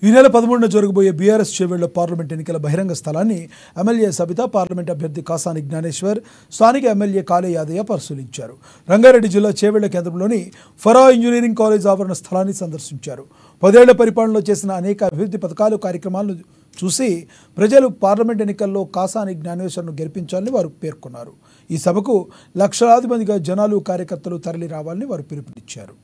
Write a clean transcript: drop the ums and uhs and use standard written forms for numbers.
ఈ నెల 13న జరగబోయే బీఆర్ఎస్ చేవెళ్ల పార్లమెంట్ ఎన్నికల బహిరంగ స్థలాన్ని ఎమ్మెల్యే సబిత, పార్లమెంట్ అభ్యర్థి కాసాని జ్ఞానేశ్వర్, స్థానిక ఎమ్మెల్యే కాళే యాదయ్య పరిశీలించారు. రంగారెడ్డి జిల్లా చేవెళ్ల కేంద్రంలోని ఫరా ఇంజనీరింగ్ కాలేజ్ ఆవరణ స్థలాన్ని సందర్శించారు. 10 ఏళ్ల పరిపాలనలో చేసిన అనేక అభివృద్ధి పథకాలు, కార్యక్రమాలను చూసి ప్రజలు పార్లమెంట్ ఎన్నికల్లో కాసాని జ్ఞానేశ్వర్ను గెలిపించాలని వారు పేర్కొన్నారు. ఈ సభకు లక్షలాది మందిగా జనాలు, కార్యకర్తలు తరలి రావాలని వారు పిలుపునిచ్చారు.